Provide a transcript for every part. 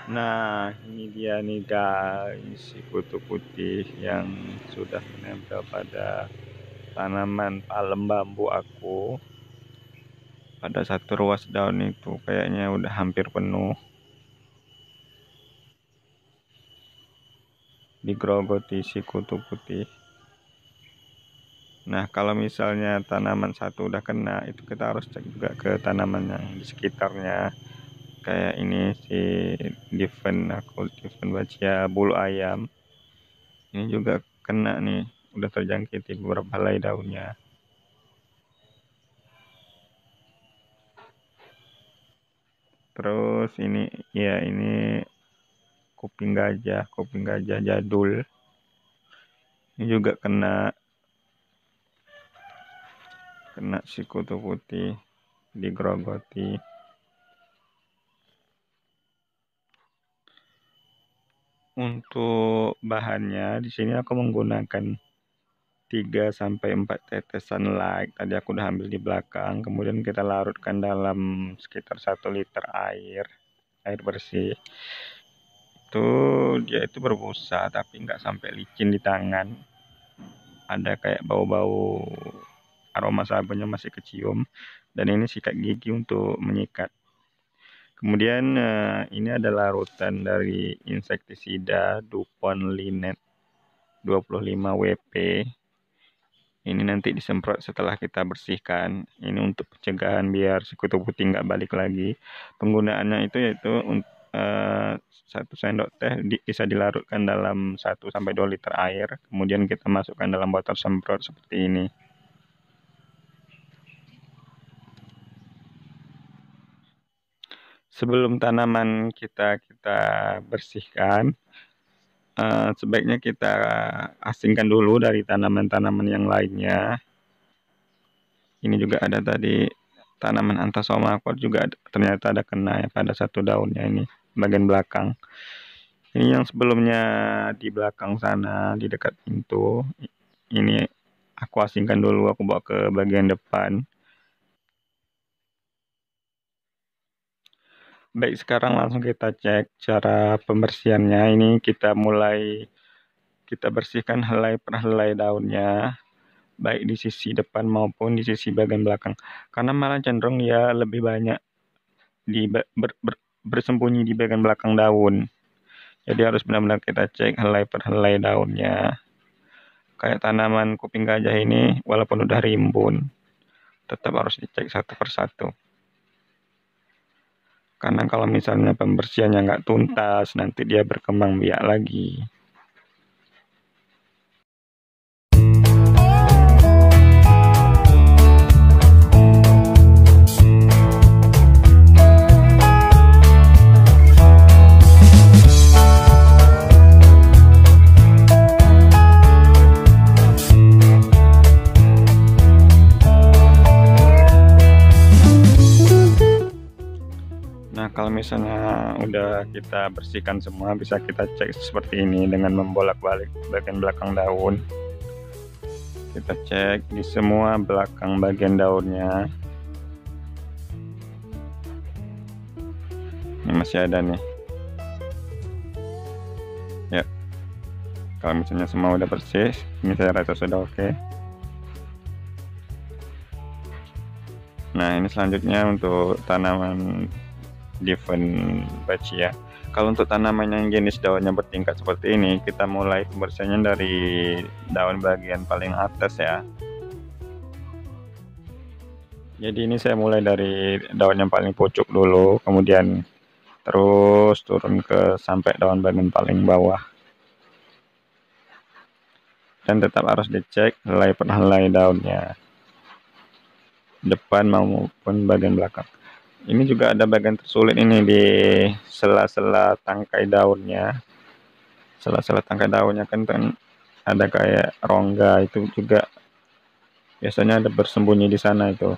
Nah, ini dia nih guys, si kutu putih yang sudah menempel pada tanaman palem bambu aku. Pada satu ruas daun itu kayaknya udah hampir penuh. Digerogoti si kutu putih. Nah, kalau misalnya tanaman satu udah kena, itu kita harus cek juga ke tanaman yang di sekitarnya. Kayak ini si Diven Bacia bulu ayam. Ini juga kena nih, udah terjangkiti beberapa helai daunnya. Terus ini ya ini kuping gajah jadul. Ini juga kena si kutu putih, digerogoti. Untuk bahannya di sini aku menggunakan 3 sampai 4 tetes sunlight. Tadi aku udah ambil di belakang, kemudian kita larutkan dalam sekitar 1 liter air bersih. Itu dia itu berbusa tapi nggak sampai licin di tangan. Ada kayak bau-bau aroma sabunnya masih kecium, dan ini sikat gigi untuk menyikat. Kemudian ini ada larutan dari insektisida DuPont Linet 25 WP. Ini nanti disemprot setelah kita bersihkan. Ini untuk pencegahan biar si kutu putih nggak balik lagi. Penggunaannya itu yaitu 1 sendok teh bisa dilarutkan dalam 1 sampai 2 liter air. Kemudian kita masukkan dalam botol semprot seperti ini. Sebelum tanaman kita bersihkan, sebaiknya kita asingkan dulu dari tanaman-tanaman yang lainnya. Ini juga ada tadi tanaman Anthosoma aqua juga ternyata ada kena ya pada 1 daunnya ini bagian belakang. Ini yang sebelumnya di belakang sana di dekat pintu. Ini aku asingkan dulu, aku bawa ke bagian depan. Baik, sekarang langsung kita cek cara pembersihannya. Ini kita bersihkan helai per helai daunnya, baik di sisi depan maupun di sisi bagian belakang. Karena malah cenderung ya lebih banyak bersembunyi di bagian belakang daun. Jadi harus benar-benar kita cek helai per helai daunnya. Kayak tanaman kuping gajah ini walaupun udah rimbun, tetap harus dicek satu persatu. Karena kalau misalnya pembersihannya nggak tuntas, nanti dia berkembang biak lagi. Nah, kalau misalnya udah kita bersihkan semua, bisa kita cek seperti ini dengan membolak-balik bagian belakang daun. Kita cek di semua belakang bagian daunnya. Ini masih ada nih. Ya, kalau misalnya semua udah bersih, ini saya rasa sudah oke. Nah, ini selanjutnya untuk tanaman Diven Bacia. Kalau untuk tanaman yang jenis daunnya bertingkat seperti ini, kita mulai pembersihannya dari daun bagian paling atas ya. Jadi ini saya mulai dari daun yang paling pucuk dulu, kemudian terus turun ke sampai daun bagian paling bawah. Dan tetap harus dicek helai per helai daunnya, depan maupun bagian belakang. Ini juga ada bagian tersulit ini di sela-sela tangkai daunnya. Sela-sela tangkai daunnya kan ada kayak rongga, itu juga biasanya ada bersembunyi di sana itu.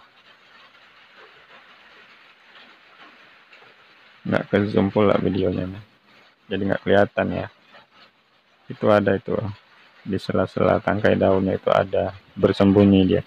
Nggak ke zoom pula videonya nih, jadi nggak kelihatan ya. Itu ada itu di sela-sela tangkai daunnya, itu ada bersembunyi dia.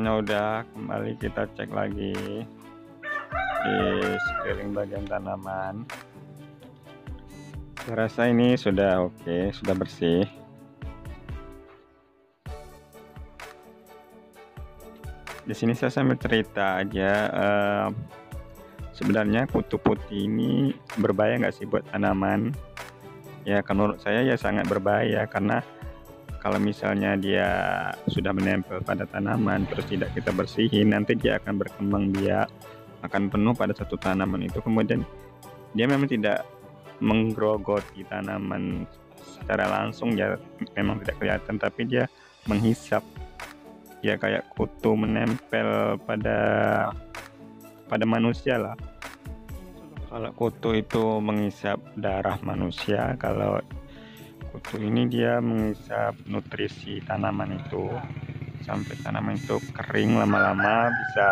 semuanya udah, kembali kita cek lagi di sekeliling bagian tanaman. Saya rasa ini sudah oke, sudah bersih. Di sini saya sambil cerita aja. Sebenarnya kutu putih ini berbahaya nggak sih buat tanaman? Ya, menurut saya ya sangat berbahaya, karena kalau misalnya dia sudah menempel pada tanaman terus tidak kita bersihin, nanti dia akan berkembang biak, akan penuh pada satu tanaman itu. Kemudian dia memang tidak menggerogoti tanaman secara langsung, ya memang tidak kelihatan, tapi dia menghisap, ya kayak kutu menempel pada manusia lah. Kalau kutu itu menghisap darah manusia, kalau kutu ini dia menghisap nutrisi tanaman itu sampai tanaman itu kering, lama-lama bisa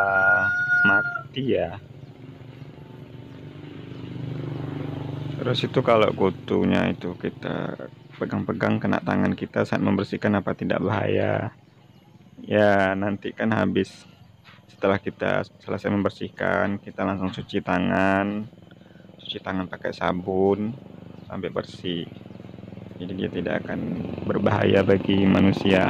mati ya. Terus itu kalau kutunya itu kita pegang-pegang kena tangan kita saat membersihkan, apa tidak bahaya? Ya nanti kan habis, setelah kita selesai membersihkan, kita langsung cuci tangan pakai sabun sampai bersih. Jadi dia tidak akan berbahaya bagi manusia.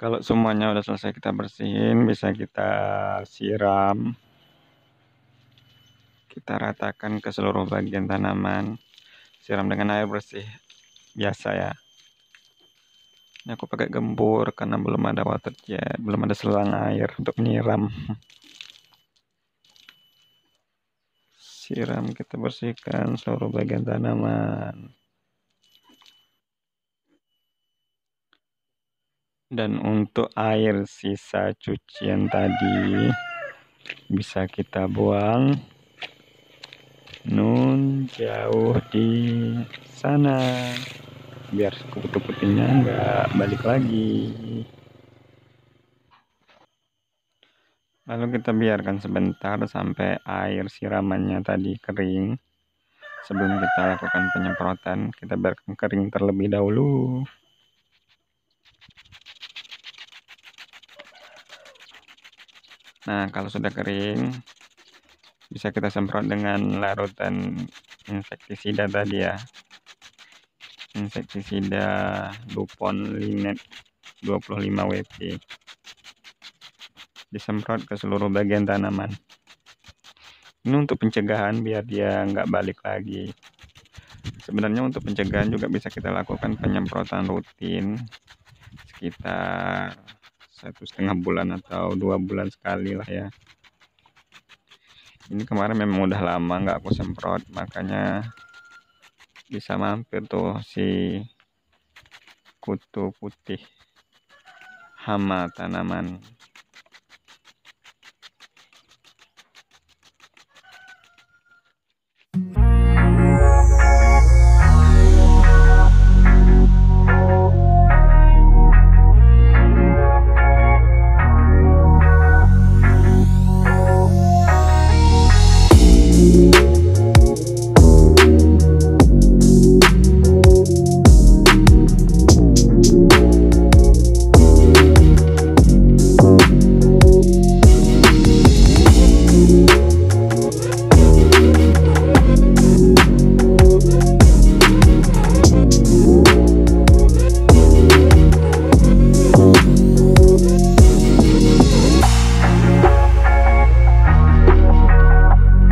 Kalau semuanya udah selesai kita bersihin, bisa kita siram. Kita ratakan ke seluruh bagian tanaman. Siram dengan air bersih biasa ya. Ini aku pakai gembur karena belum ada water jet, belum ada selang air untuk menyiram. Siram, kita bersihkan seluruh bagian tanaman. Dan untuk air sisa cucian tadi bisa kita buang jauh di sana, biar kutu putihnya nggak balik lagi. Lalu kita biarkan sebentar sampai air siramannya tadi kering. Sebelum kita lakukan penyemprotan, kita biarkan kering terlebih dahulu. Nah, kalau sudah kering, bisa kita semprot dengan larutan insektisida tadi ya. Insektisida Dupont Linet 25 WP. Disemprot ke seluruh bagian tanaman. Ini untuk pencegahan biar dia nggak balik lagi. Sebenarnya untuk pencegahan juga bisa kita lakukan penyemprotan rutin sekitar 1,5 bulan atau 2 bulan sekali lah ya. Ini kemarin memang udah lama nggak aku semprot, makanya bisa mampir tuh si kutu putih hama tanaman.